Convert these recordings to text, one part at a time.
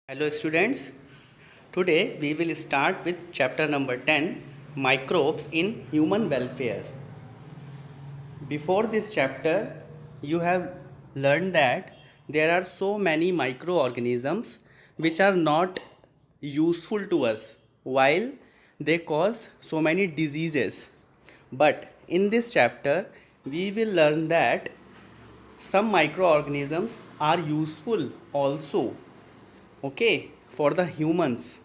Hello students, today we will start with chapter number 10, Microbes in Human Welfare. Before this chapter, you have learned that there are so many microorganisms which are not useful to us while they cause so many diseases. But in this chapter, we will learn that some microorganisms are useful also, okay, for the humans.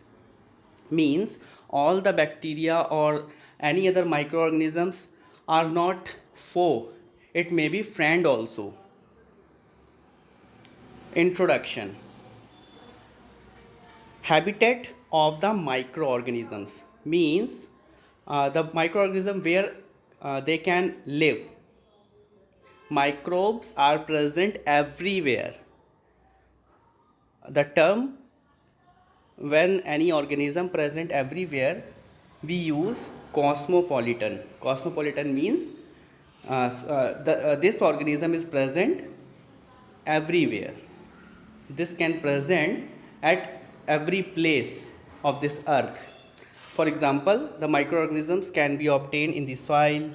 Means all the bacteria or any other microorganisms are not foe, it may be friend also. Introduction. Habitat of the microorganisms means the microorganism where they can live. Microbes are present everywhere. The term when any organism present everywhere, we use cosmopolitan means this organism is present everywhere. This can present at every place of this earth. For example, the microorganisms can be obtained in the soil,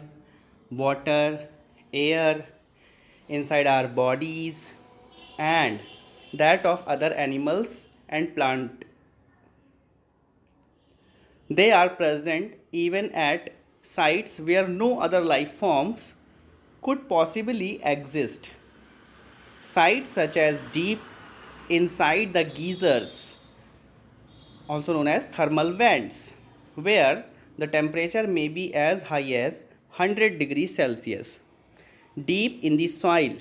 water, air, inside our bodies, and that of other animals and plant. They are present even at sites where no other life forms could possibly exist. Sites such as deep inside the geysers, also known as thermal vents, where the temperature may be as high as 100 degrees Celsius. Deep in the soil,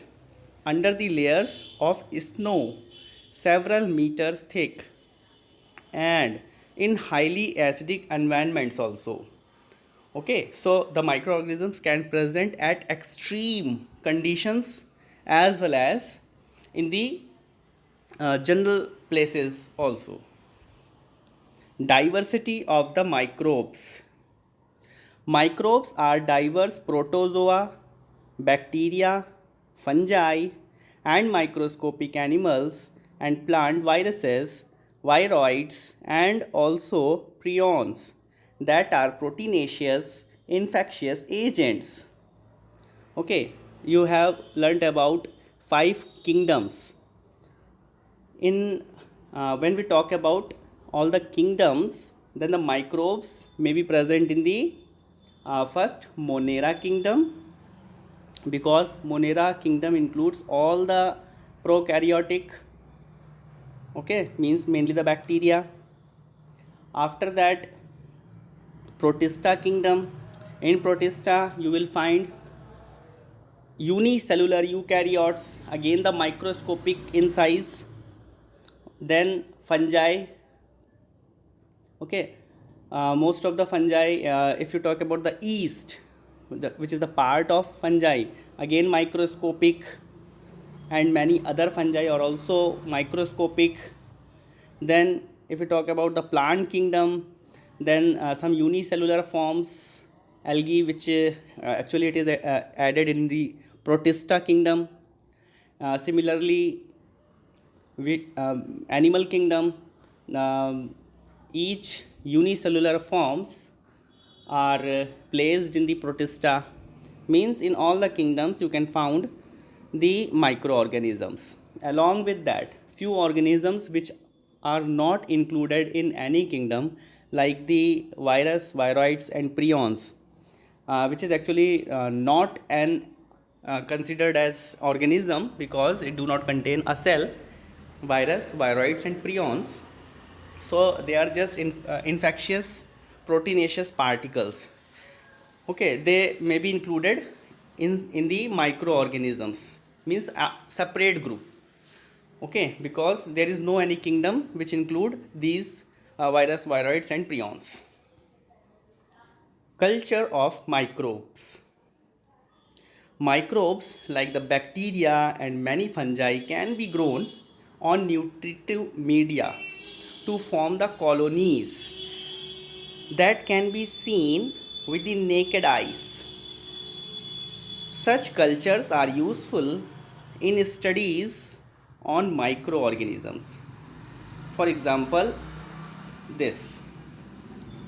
under the layers of snow, several meters thick, and in highly acidic environments also. Okay, so the microorganisms can present at extreme conditions as well as in the general places also. Diversity of the microbes. Microbes are diverse protozoa, bacteria, fungi, and microscopic animals and plant viruses, viroids, and also prions that are proteinaceous infectious agents. Okay, you have learnt about five kingdoms. In when we talk about all the kingdoms, then the microbes may be present in the first Monera kingdom, because Monera kingdom includes all the prokaryotic, okay, means mainly the bacteria. After that, Protista kingdom. In Protista, you will find unicellular eukaryotes, again the microscopic in size. Then fungi, okay, most of the fungi, if you talk about the yeast, which is the part of fungi, again microscopic, and many other fungi are also microscopic. Then if we talk about the plant kingdom, then some unicellular forms, algae, which actually it is added in the Protista kingdom. Similarly, with animal kingdom, um, each unicellular forms are placed in the Protista. Means in all the kingdoms you can find the microorganisms. Along with that, few organisms which are not included in any kingdom, like the virus, viroids, and prions, which is actually not an considered as organism because it do not contain a cell. Virus, viroids, and prions, so they are just infectious proteinaceous particles. Okay, they may be included in the microorganisms, means a separate group. Okay, because there is no any kingdom which include these virus, viroids, and prions. Culture of microbes. Microbes like the bacteria and many fungi can be grown on nutritive media to form the colonies that can be seen with the naked eyes. Such cultures are useful in studies on microorganisms. For example, this.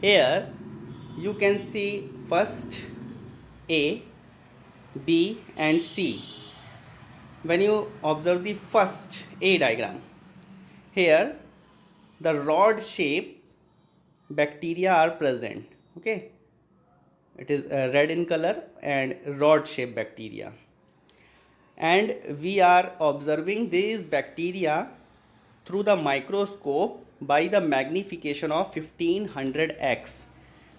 Here you can see first A, B and C. When you observe the first A diagram, here the rod shape bacteria are present. Okay, it is red in color and rod shape bacteria, and we are observing these bacteria through the microscope by the magnification of 1500x.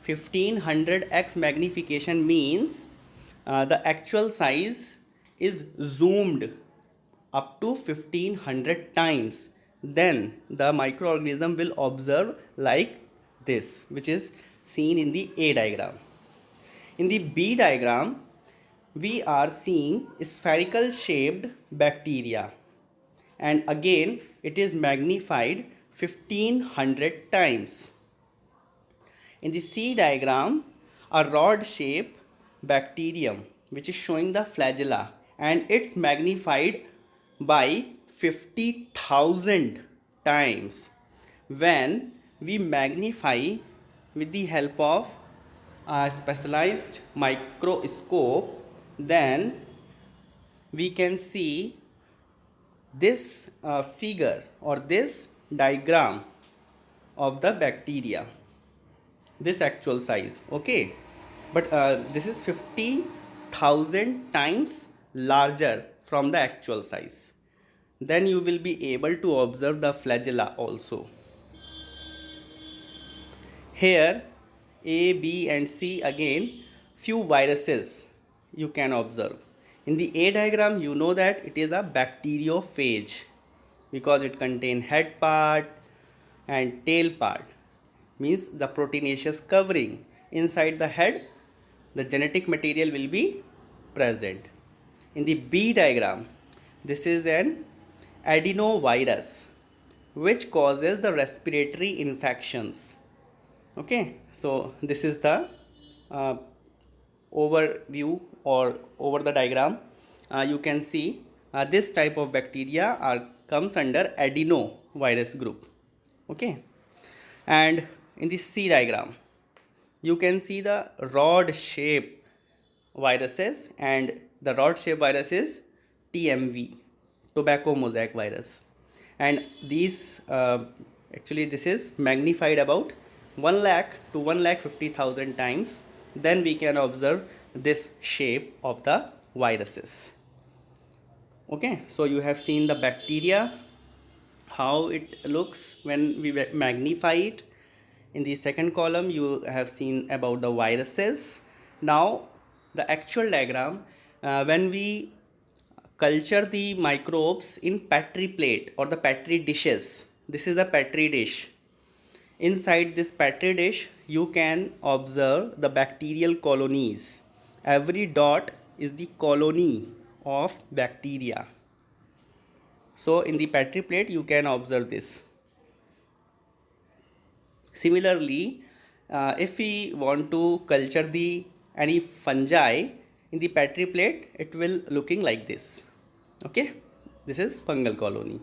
1500x magnification means the actual size is zoomed up to 1500 times. Then the microorganism will observe like this, which is seen in the A diagram. In the B diagram, we are seeing spherical shaped bacteria, and again it is magnified 1500 times. In the C diagram, a rod shaped bacterium which is showing the flagella, and it's magnified by 50,000 times. When we magnify with the help of a specialized microscope, then we can see this figure or this diagram of the bacteria, this actual size. Okay, but this is 50,000 times larger from the actual size. Then you will be able to observe the flagella also. Here A, B and C, again few viruses you can observe. In the A diagram, you know that it is a bacteriophage because it contains head part and tail part, means the proteinaceous covering. Inside the head, the genetic material will be present. In the B diagram, this is an adenovirus which causes the respiratory infections. Okay, so this is the overview or over the diagram. You can see this type of bacteria comes under adenovirus group. Okay, and in the C diagram, you can see the rod shape viruses, and the rod shape virus is TMV, tobacco mosaic virus, and these actually this is magnified about 1 lakh to 1,50,000 times. Then we can observe this shape of the viruses. Okay, so you have seen the bacteria, how it looks when we magnify it. In the second column, you have seen about the viruses. Now the actual diagram, when we culture the microbes in petri plate or the petri dishes. This is a petri dish. Inside this petri dish, you can observe the bacterial colonies. Every dot is the colony of bacteria. So in the petri plate, you can observe this. Similarly, if we want to culture any fungi in the petri plate, it will looking like this. Okay, this is fungal colony.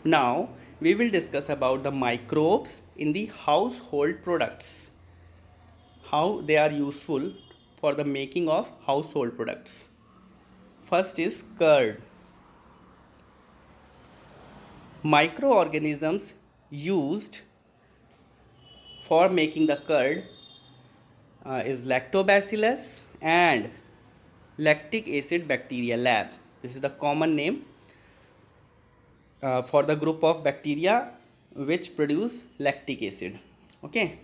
Now we will discuss about the microbes in the household products, how they are useful for the making of household products. First is curd. Microorganisms used for making the curd is lactobacillus and lactic acid bacteria lab. This is the common name for the group of bacteria which produce lactic acid. Okay,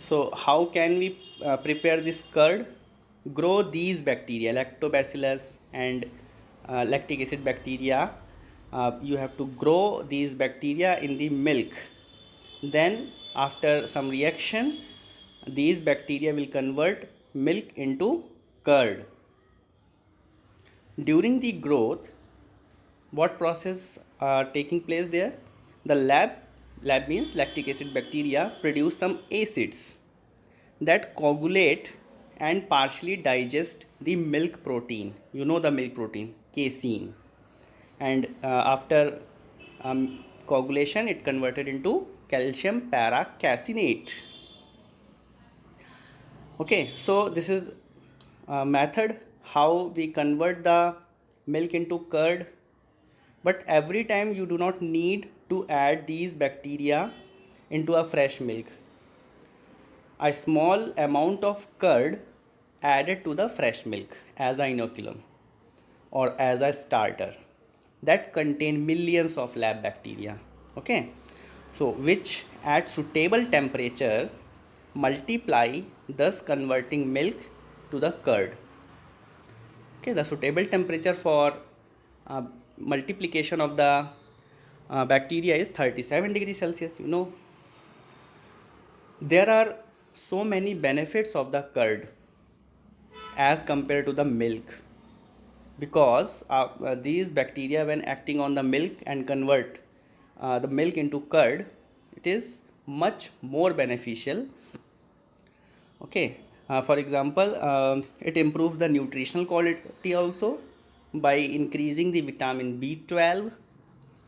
so how can we prepare this curd? Grow these bacteria, lactobacillus and lactic acid bacteria. You have to grow these bacteria in the milk. Then after some reaction, these bacteria will convert milk into curd. During the growth, what process are taking place there? The lab means lactic acid bacteria produce some acids that coagulate and partially digest the milk protein. You know the milk protein, casein. and after coagulation it converted into calcium paracalcinate. Okay, so this is a method how we convert the milk into curd, but every time you do not need to add these bacteria into a fresh milk. A small amount of curd added to the fresh milk as an inoculum or as a starter that contain millions of lab bacteria. Okay, so which at suitable temperature multiply, thus converting milk to the curd. Okay, the suitable temperature for uh, multiplication of the bacteria is 37 degrees Celsius. There are so many benefits of the curd as compared to the milk, because these bacteria, when acting on the milk and convert the milk into curd, it is much more beneficial. Okay, for example, it improves the nutritional quality also by increasing the vitamin B12.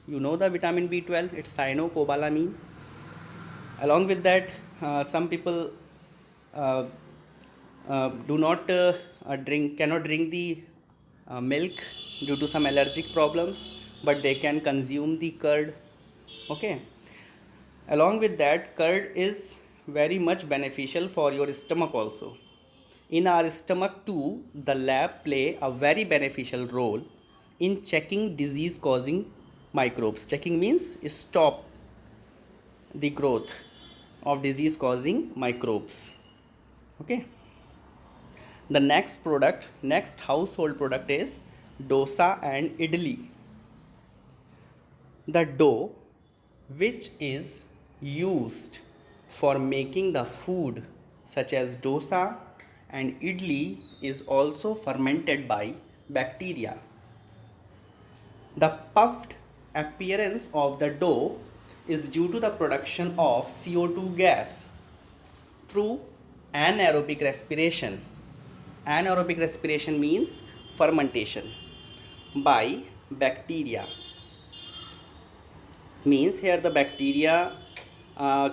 The vitamin B12, it's cyanocobalamin. Along with that, some people uh, do not cannot drink the milk due to some allergic problems, but they can consume the curd. Okay, along with that, curd is very much beneficial for your stomach also. In our stomach too, the lab play a very beneficial role in checking disease causing microbes. Checking means stop the growth of disease causing microbes. Okay, the next household product is dosa and idli. The dough which is used for making the food such as dosa and idli is also fermented by bacteria. The puffed appearance of the dough is due to the production of CO2 gas through anaerobic respiration. Anaerobic respiration means fermentation by bacteria. Means here the bacteria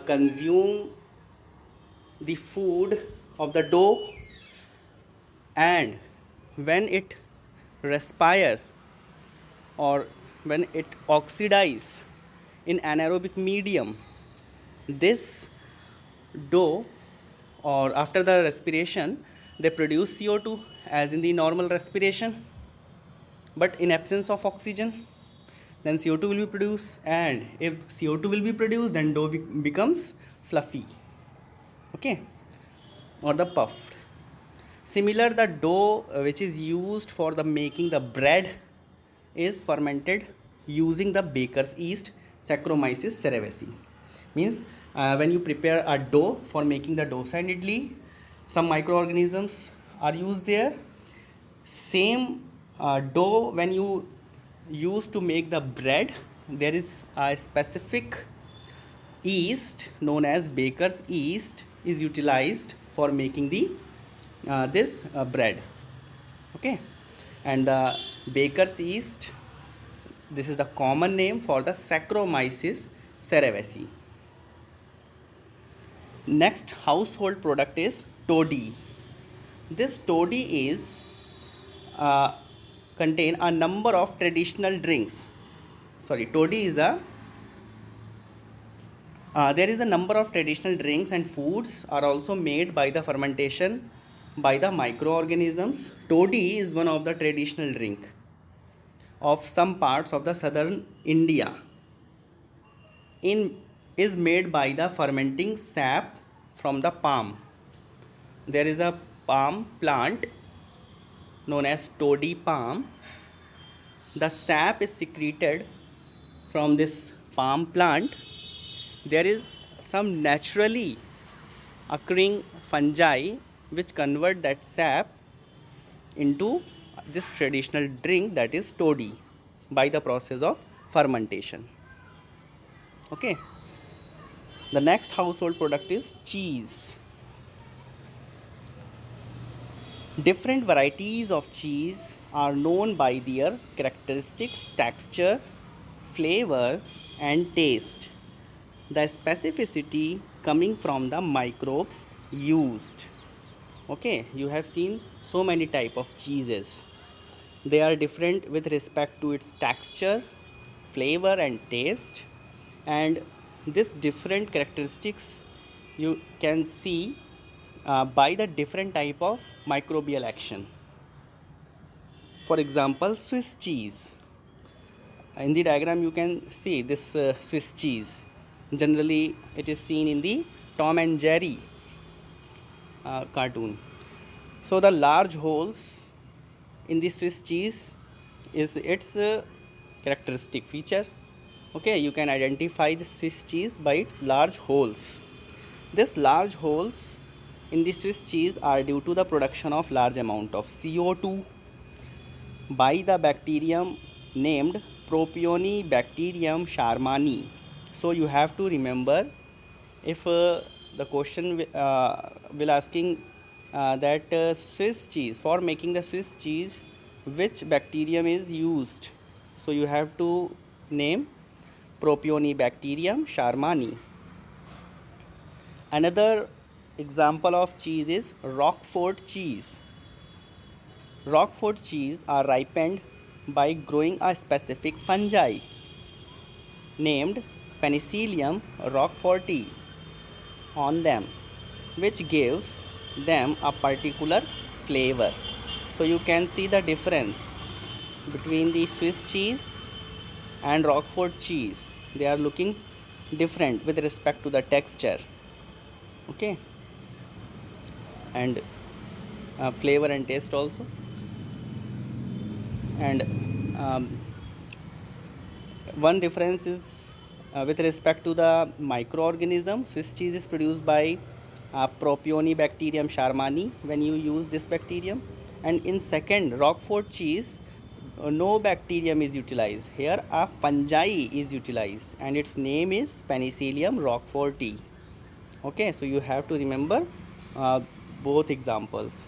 consume the food of the dough, and when it respire or when it oxidize in anaerobic medium, this dough, or after the respiration, they produce CO2 as in the normal respiration, but in absence of oxygen, then CO2 will be produced, and if CO2 will be produced, then dough becomes fluffy. Okay, or the puffed. Similar, the dough which is used for the making the bread is fermented using the baker's yeast Saccharomyces cerevisiae. Means when you prepare a dough for making the dosa and idli, some microorganisms are used there. Same dough, when you use to make the bread, there is a specific yeast known as baker's yeast is utilized for making the this bread. Okay, and the baker's yeast, this is the common name for the Saccharomyces cerevisiae. Next household product is toddy. This toddy is uh, contain a number of traditional drinks. Sorry, toddy is a there is a number of traditional drinks and foods are also made by the fermentation by the microorganisms. Toddy is one of the traditional drink of some parts of the southern India. In is made by the fermenting sap from the palm. There is a palm plant known as toddy palm. The sap is secreted from this palm plant. There is some naturally occurring fungi which convert that sap into this traditional drink, that is toddy, by the process of fermentation. Okay, the next household product is cheese. Different varieties of cheese are known by their characteristics, texture, flavor, and taste. The specificity coming from the microbes used. Okay, you have seen so many type of cheeses. They are different with respect to its texture, flavor, and taste, and this different characteristics you can see by the different type of microbial action. For example, Swiss cheese. In the diagram you can see this Swiss cheese. Generally it is seen in the Tom and Jerry cartoon. So the large holes in the Swiss cheese is its characteristic feature. Okay, you can identify the Swiss cheese by its large holes. These large holes in the Swiss cheese are due to the production of large amount of CO2 by the bacterium named Propionibacterium sharmani. So you have to remember, if the question will asking that Swiss cheese, for making the Swiss cheese which bacterium is used, so you have to name Propionibacterium sharmani. Another example of cheese is Roquefort cheese. Roquefort cheese are ripened by growing a specific fungi named Penicillium roqueforti on them, which gives them a particular flavor. So you can see the difference between the Swiss cheese and Roquefort cheese. They are looking different with respect to the texture, okay, and flavor and taste also. And one difference is with respect to the microorganism. Swiss cheese is produced by Propionibacterium sharmani when you use this bacterium, and in second Roquefort cheese no bacterium is utilized. Here a fungi is utilized and its name is Penicillium roqueforti. Okay, so you have to remember both examples.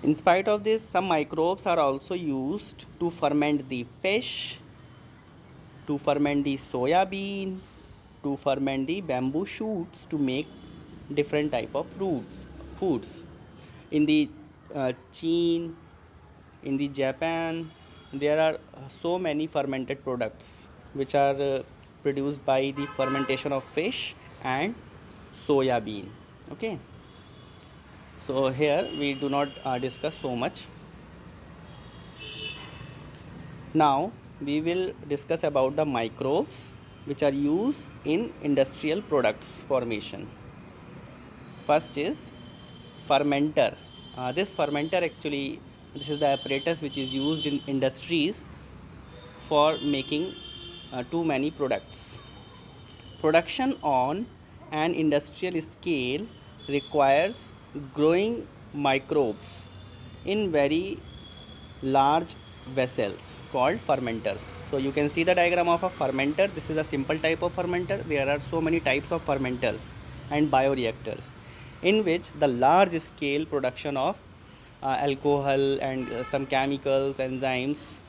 In spite of this, some microbes are also used to ferment the fish, to ferment the soya bean, to ferment the bamboo shoots to make different type of foods. In the China, in the Japan, there are so many fermented products which are produced by the fermentation of fish and soya bean. Okay, so here we do not discuss so much. Now we will discuss about the microbes which are used in industrial products formation. First is fermenter. This fermenter actually, this is the apparatus which is used in industries for making too many products. Production on an industrial scale requires growing microbes in very large vessels called fermenters. So you can see the diagram of a fermenter. This is a simple type of fermenter. There are so many types of fermenters and bioreactors in which the large scale production of alcohol and some chemicals, enzymes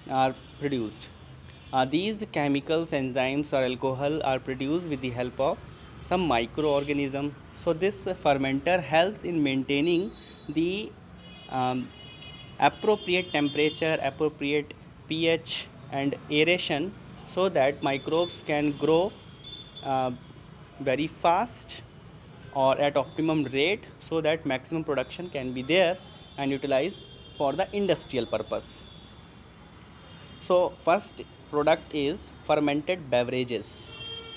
are produced. These chemicals, enzymes or alcohol are produced with the help of some microorganism. So this fermenter helps in maintaining the appropriate temperature, appropriate pH and aeration, so that microbes can grow very fast or at optimum rate, so that maximum production can be there and utilized for the industrial purpose. So first product is fermented beverages,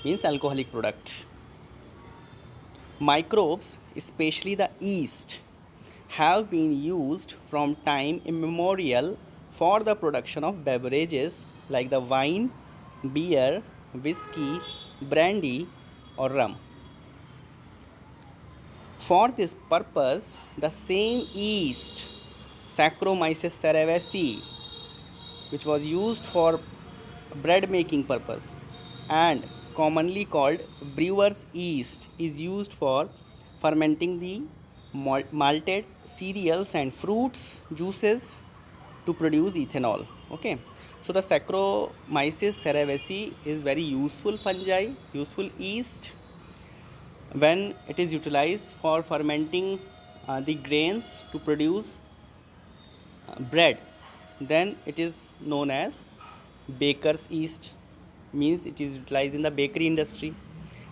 means alcoholic product. Microbes, especially the yeast, have been used from time immemorial for the production of beverages like the wine, beer, whiskey, brandy or rum. For this purpose, the same yeast, Saccharomyces cerevisiae, which was used for bread making purpose and commonly called brewer's yeast, is used for fermenting the malted cereals and fruits juices to produce ethanol. Okay, so the Saccharomyces cerevisiae is very useful fungi, useful yeast. When it is utilized for fermenting the grains to produce bread, then it is known as baker's yeast, means it is utilized in the bakery industry.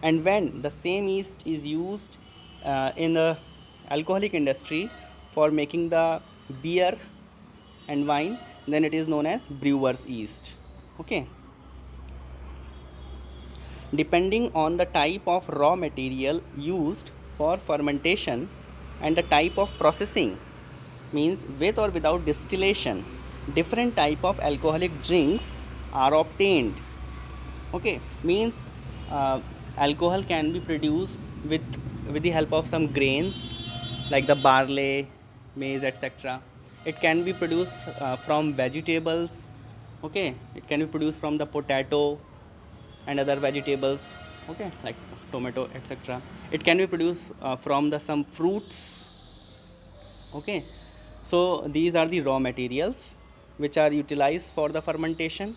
And when the same yeast is used in the alcoholic industry for making the beer and wine, then it is known as brewer's yeast. Okay, depending on the type of raw material used for fermentation and the type of processing, means with or without distillation, different type of alcoholic drinks are obtained. Okay, means alcohol can be produced with the help of some grains like the barley, maize, etc. It can be produced from vegetables. Okay, it can be produced from the potato and other vegetables, okay, like tomato, etc. It can be produced from the some fruits. Okay, so these are the raw materials which are utilized for the fermentation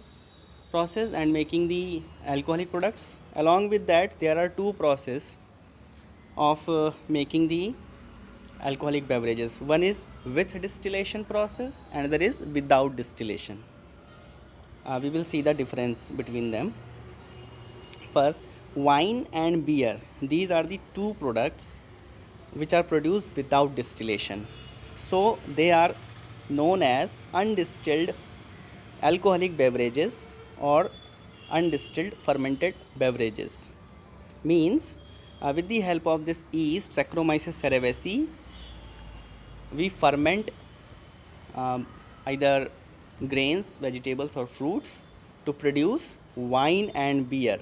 process and making the alcoholic products. Along with that, there are two processes of making the alcoholic beverages. One is with distillation process, another is without distillation. We will see the difference between them. First, wine and beer. These are the two products which are produced without distillation. So they are known as undistilled alcoholic beverages or undistilled fermented beverages. Means with the help of this yeast Saccharomyces cerevisiae, we ferment either grains, vegetables or fruits to produce wine and beer.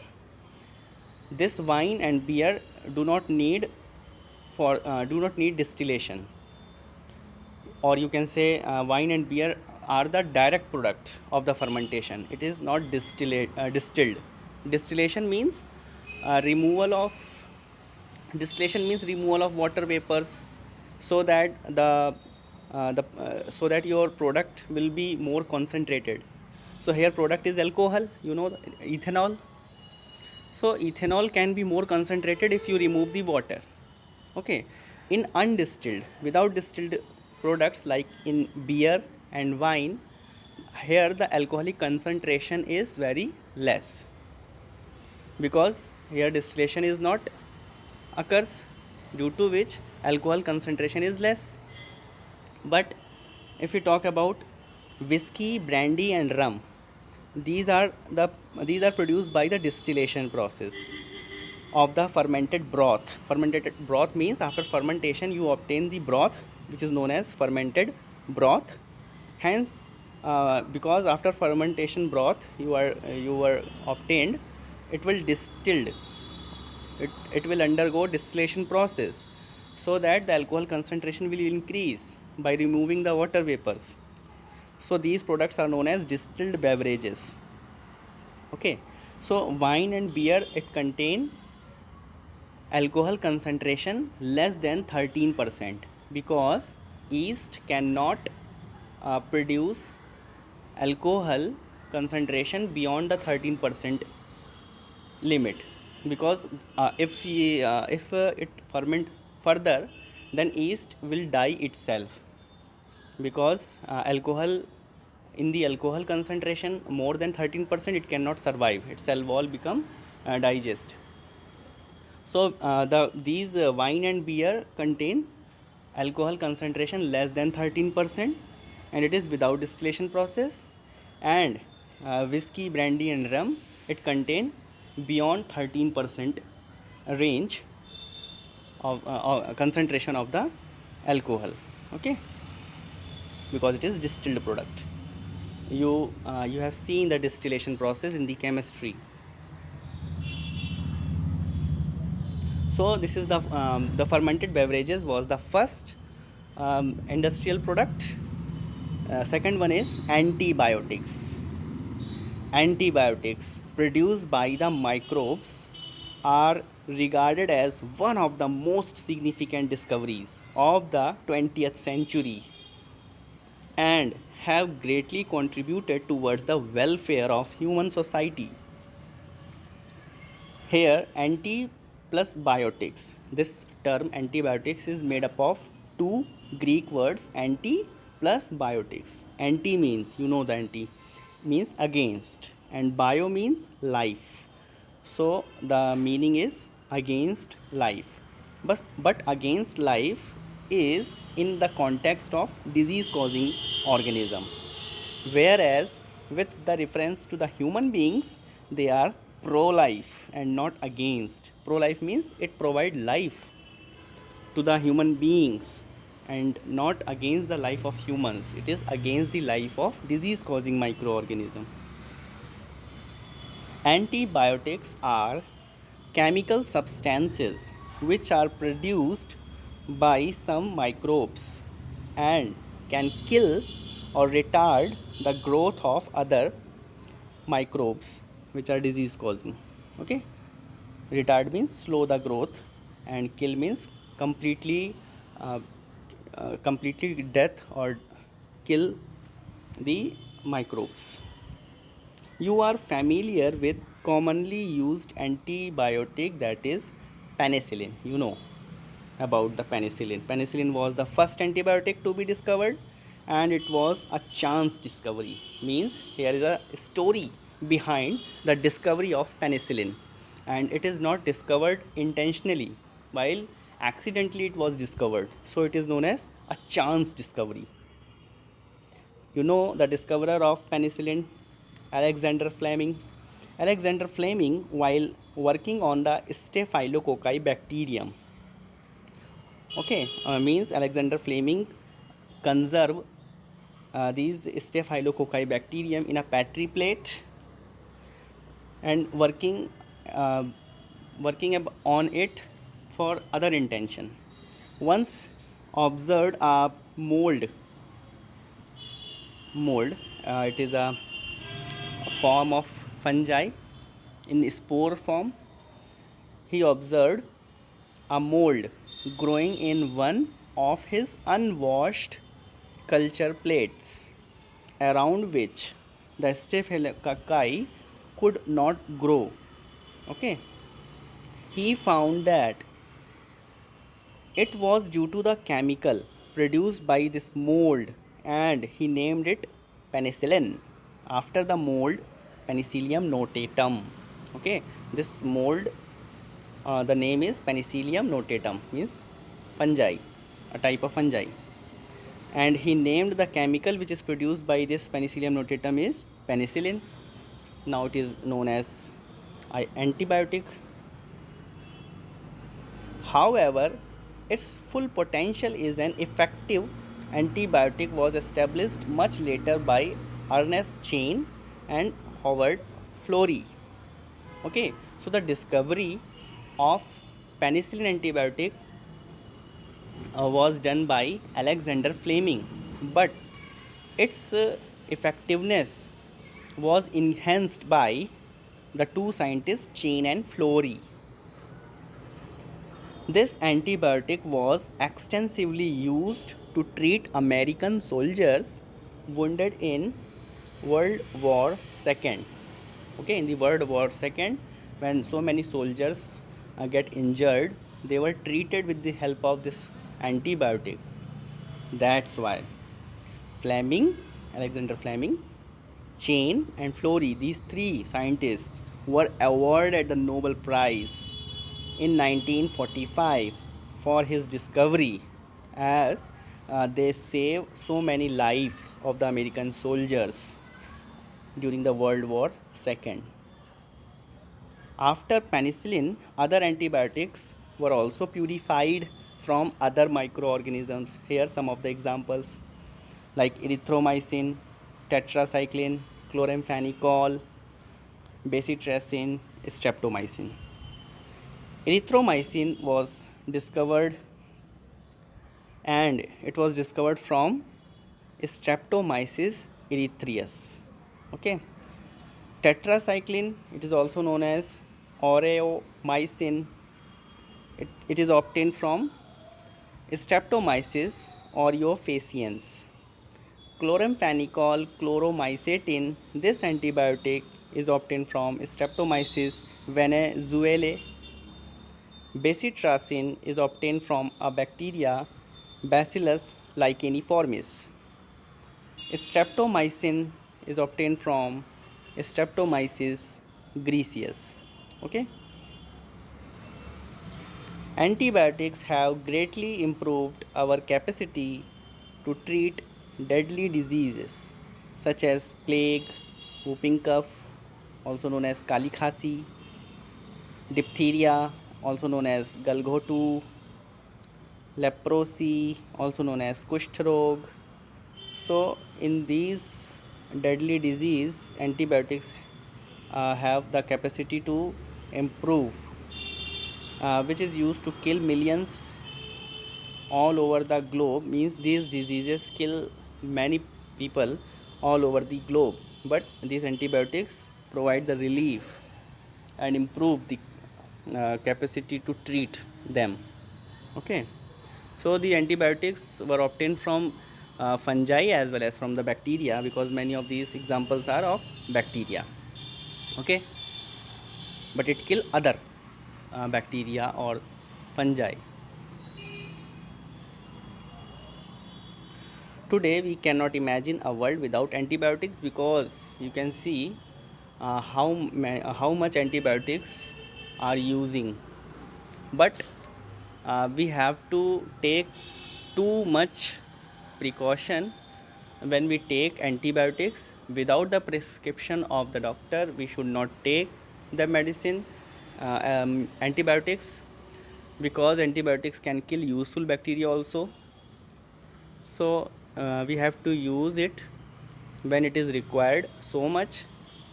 This wine and beer do not need distillation, or you can say wine and beer are the direct product of the fermentation. It is not distilled. Distillation means removal of distillation means removal of water vapors, so that so that your product will be more concentrated. So here product is alcohol, ethanol. So ethanol can be more concentrated if you remove the water. Okay, in undistilled, without distilled products like in beer and wine, here the alcoholic concentration is very less, because here distillation is not occurs, due to which alcohol concentration is less. But if we talk about whiskey, brandy and rum, these are produced by the distillation process of the fermented broth. Fermented broth means after fermentation you obtain the broth, which is known as fermented broth. Hence, because after fermentation broth you were obtained, it will distilled. It will undergo distillation process, so that the alcohol concentration will increase by removing the water vapors. So these products are known as distilled beverages. Okay, so wine and beer, it contain alcohol concentration less than 13%, because yeast cannot produce alcohol concentration beyond the 13% limit. Because if it ferment further, then yeast will die itself, because alcohol in the alcohol concentration more than 13%, it cannot survive, its cell wall become digest. So these wine and beer contain alcohol concentration less than 13%, and it is without distillation process. And whiskey, brandy and rum, it contain beyond 13% range of concentration of the alcohol. Okay, because it is distilled product. You have seen the distillation process in the chemistry. So this is the fermented beverages was the first industrial product. Second one is antibiotics. Antibiotics produced by the microbes are regarded as one of the most significant discoveries of the 20th century and have greatly contributed towards the welfare of human society. Here, anti plus biotics. This term antibiotics is made up of two Greek words, anti plus biotics. Anti means, you know, the anti means against, and bio means life. So the meaning is against life. But against life is in the context of disease causing organism, whereas with the reference to the human beings they are pro life and not against. Pro life means it provide life to the human beings and not against the life of humans. It is against the life of disease causing microorganism. Antibiotics are chemical substances which are produced by some microbes and can kill or retard the growth of other microbes which are disease causing. Okay, retard means slow the growth and kill means completely uh, completely death or kill the microbes. You are familiar with commonly used antibiotic, that is penicillin. You know about the penicillin. Penicillin was the first antibiotic to be discovered and it was a chance discovery. Means here is a story behind the discovery of penicillin, and it is not discovered intentionally, while accidentally it was discovered. So it is known as a chance discovery. You know the discoverer of penicillin, Alexander Fleming. Alexander Fleming, while working on the Staphylococci bacterium, okay, means Alexander Fleming conserve these Staphylococci bacterium in a petri plate and uh, on it for other intention. Once observed a mold, it is a form of fungi in spore form. He observed a mold growing in one of his unwashed culture plates, around which the Staphylococci could not grow. Okay, he found that it was due to the chemical produced by this mold, and he named it penicillin after the mold Penicillium notatum. Okay, this mold, the name is Penicillium notatum, means fungi, a type of fungi. And he named the chemical which is produced by this Penicillium notatum is penicillin. Now it is known as antibiotic. However, its full potential is an effective antibiotic was established much later by Ernest Chain and Howard Florey. Okay, so the discovery of penicillin antibiotic was done by Alexander Fleming, but its effectiveness was enhanced by the two scientists Chain and Florey. This antibiotic was extensively used to treat American soldiers wounded in World War II. Okay, in the World War II, when so many soldiers get injured, they were treated with the help of this antibiotic. That's why Fleming, Alexander Fleming, Chain, and Florey, these three scientists were awarded the Nobel Prize in 1945 for his discovery, as they saved so many lives of the American soldiers during the World War II. After penicillin, other antibiotics were also purified from other microorganisms. Here some of the examples like erythromycin, tetracycline, chloramphenicol, bacitracin, streptomycin. Erythromycin was discovered, and it was discovered from Streptomyces erythraeus. Okay, tetracycline, it is also known as aureomycin, It is obtained from Streptomyces aureofaciens. Chloramphenicol chloromycetin. This antibiotic is obtained from Streptomyces venezuelae. Bacitracin is obtained from a bacteria Bacillus licheniformis. Streptomycin is obtained from Streptomyces griseus. Okay. Antibiotics have greatly improved our capacity to treat deadly diseases such as plague, whooping cough, also known as kali khasi, diphtheria, also known as galghotu, leprosy, also known as kusht rog. So, in these deadly disease, antibiotics have the capacity to improve, which is used to kill millions all over the globe. Means these diseases kill many people all over the globe, but these antibiotics provide the relief and improve the capacity to treat them. Okay. So the antibiotics were obtained from fungi as well as from the bacteria, because many of these examples are of bacteria. Okay. But it kill other bacteria or fungi. Today we cannot imagine a world without antibiotics, because you can see how much antibiotics are using. But we have to take too much precaution when we take antibiotics. Without the prescription of the doctor, we should not take the medicine, antibiotics, because antibiotics can kill useful bacteria also. So we have to use it when it is required so much.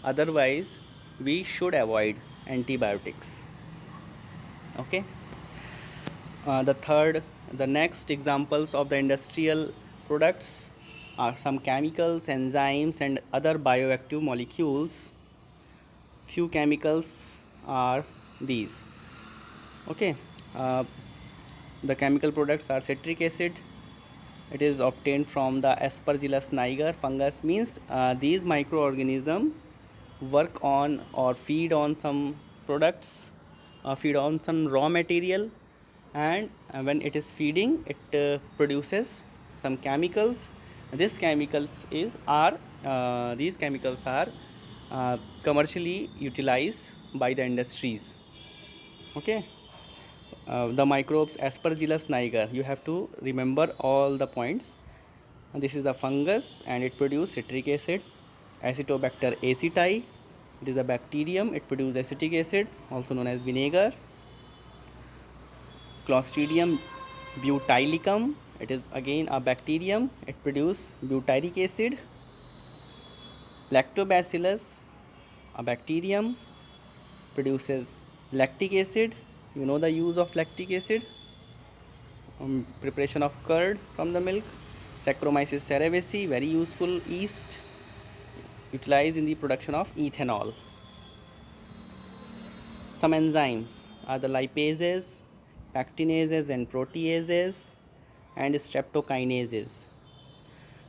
Otherwise we should avoid antibiotics. Okay. The next examples of the industrial products are some chemicals, enzymes, and other bioactive molecules. Few chemicals are these. Okay. uh, the chemical products are citric acid. It is obtained from the Aspergillus niger fungus. Means these microorganisms work on or feed on some products, feed on some raw material, and when it is feeding, it produces some chemicals. These chemicals are commercially utilized by the industries. Okay. The microbes Aspergillus niger, you have to remember all the points. This is a fungus and it produces citric acid. Acetobacter aceti, it is a bacterium, it produces acetic acid, also known as vinegar. Clostridium butylicum, it is again a bacterium, it produces butyric acid. Lactobacillus, a bacterium, produces lactic acid. You know the use of lactic acid, preparation of curd from the milk. Saccharomyces cerevisiae, very useful yeast, utilized in the production of ethanol. Some enzymes are the lipases, pectinases and proteases, and streptokinases.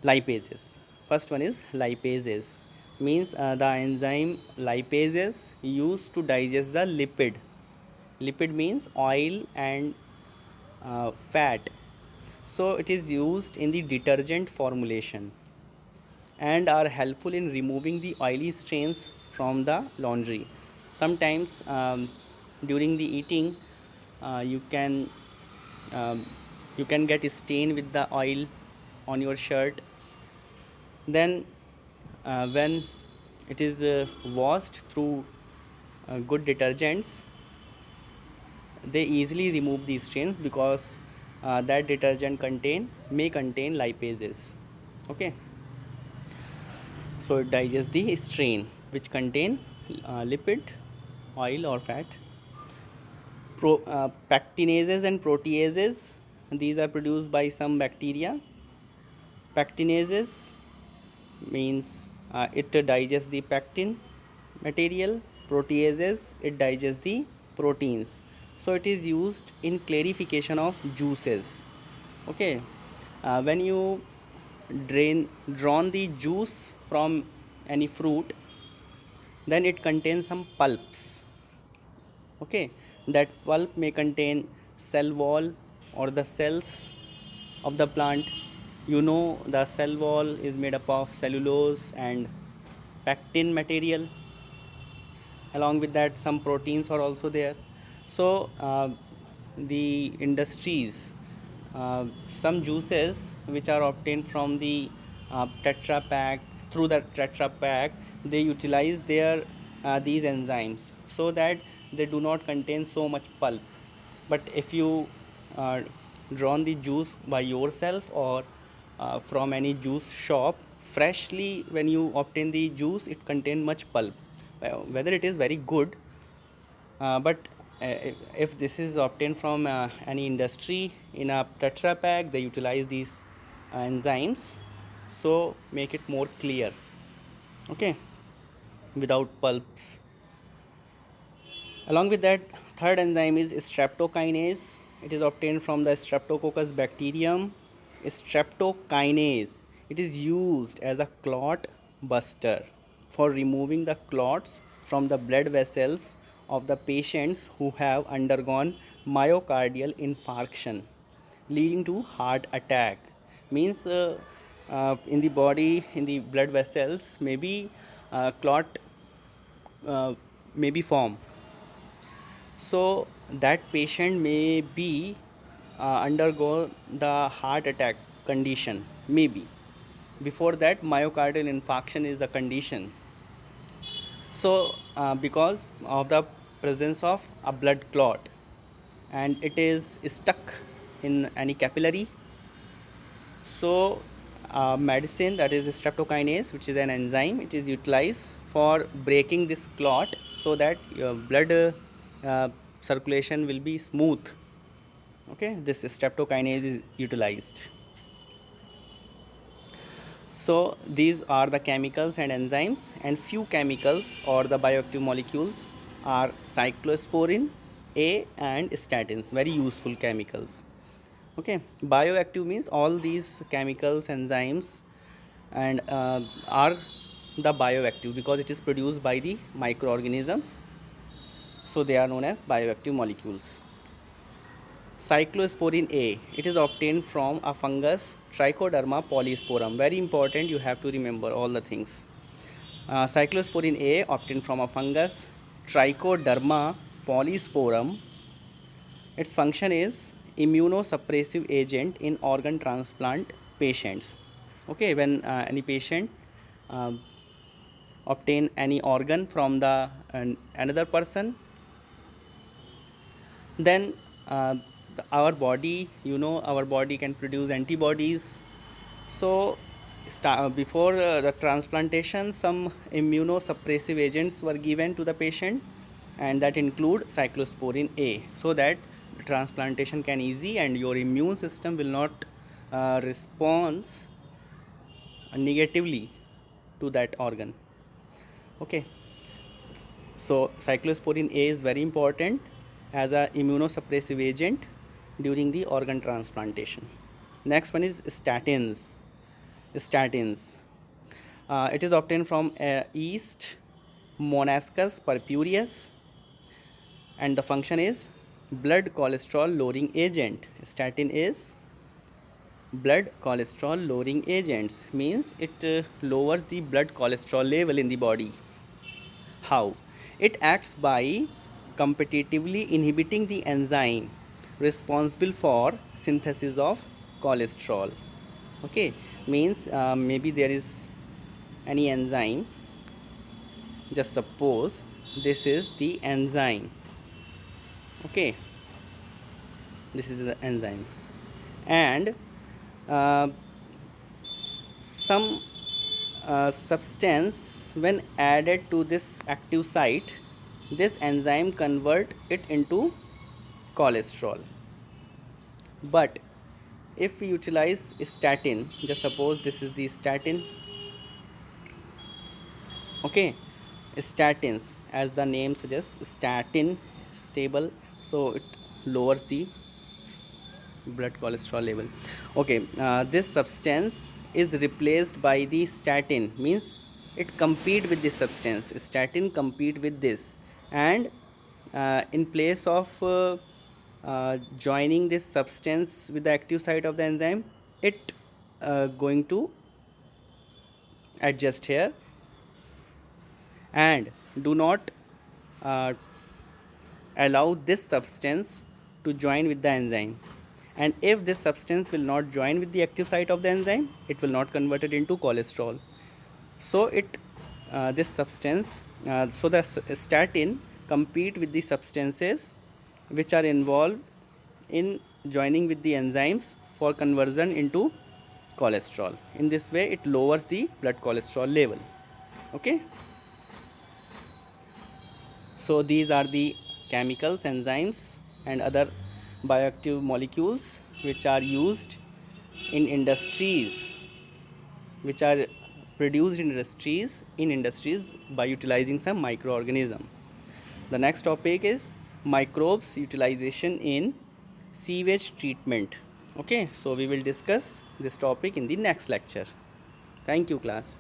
Lipases. First one is lipases. Means the enzyme lipases used to digest the lipid. Lipid means oil and fat. So it is used in the detergent formulation and are helpful in removing the oily stains from the laundry. Sometimes during the eating, you can um, you can get a stain with the oil on your shirt. Then when it is washed through good detergents, they easily remove these stains, because that detergent may contain lipases. Okay. So it digests the strain which contain lipid, oil or fat. Pectinases and proteases, these are produced by some bacteria. Pectinases means it digests the pectin material. Proteases, it digests the proteins. So it is used in clarification of juices. Okay, when you drawn the juice from any fruit, then it contains some pulps. Okay, that pulp may contain cell wall or the cells of the plant. You know, the cell wall is made up of cellulose and pectin material. Along with that, some proteins are also there. So the industries, some juices which are obtained from the tetra pack, through the tetra pack, they utilize their these enzymes so that they do not contain so much pulp. But if you uh, drawn the juice by yourself or from any juice shop freshly, when you obtain the juice, it contain much pulp. Whether it is very good, but if this is obtained from any industry in a tetra pack, they utilize these enzymes, so make it more clear. Okay, without pulps. Along with that, third enzyme is streptokinase. It is obtained from the Streptococcus bacterium. Streptokinase, it is used as a clot buster for removing the clots from the blood vessels of the patients who have undergone myocardial infarction leading to heart attack. Means in the body, in the blood vessels, maybe clot uh, may be formed, so that patient may be undergo the heart attack condition, maybe. Before that, myocardial infarction is the condition. So because of the presence of a blood clot and it is stuck in any capillary, so medicine, that is streptokinase, which is an enzyme, it is utilized for breaking this clot so that your blood circulation will be smooth. Okay, this streptokinase is utilized. So these are the chemicals and enzymes, and few chemicals or the bioactive molecules are cyclosporin A and statins, very useful chemicals. Okay, bioactive means all these chemicals, enzymes, and are the bioactive because it is produced by the microorganisms, so they are known as bioactive molecules. Cyclosporin A, it is obtained from a fungus Trichoderma polysporum. Very important, you have to remember all the things. Cyclosporin A obtained from a fungus Trichoderma polysporum. Its function is immunosuppressive agent in organ transplant patients. Okay, when any patient uh, obtain any organ from the another person, then our body, you know, our body can produce antibodies. So before the transplantation, some immunosuppressive agents were given to the patient, and that include cyclosporin A, so that the transplantation can easy and your immune system will not respond negatively to that organ. Okay, so cyclosporin A is very important as a immunosuppressive agent during the organ transplantation. Next one is statins. Statins. It is obtained from yeast Monascus purpureus, and the function is blood cholesterol lowering agent. Statin is blood cholesterol lowering agents, means it lowers the blood cholesterol level in the body. How? It acts by competitively inhibiting the enzyme responsible for synthesis of cholesterol. Okay, means maybe there is any enzyme. Just suppose this is the enzyme. Okay, this is the enzyme, and uh, some substance when added to this active site, this enzyme convert it into cholesterol. But if we utilize statin, just suppose this is the statin. Okay, statins, as the name suggests, statin, stable so it lowers the blood cholesterol level. Okay, this substance is replaced by the statin, means it compete with this substance. Statin compete with this, and in place of joining this substance with the active site of the enzyme, it going to adjust here and do not uh, allow this substance to join with the enzyme. And if this substance will not join with the active site of the enzyme, it will not convert it into cholesterol. So it this substance so the statin compete with the substances which are involved in joining with the enzymes for conversion into cholesterol. In this way it lowers the blood cholesterol level. Okay, so these are the chemicals, enzymes and other bioactive molecules which are used in industries, which are produced in industries by utilizing some microorganism. The next topic is microbes utilization in sewage treatment. Okay, so we will discuss this topic in the next lecture. Thank you, class.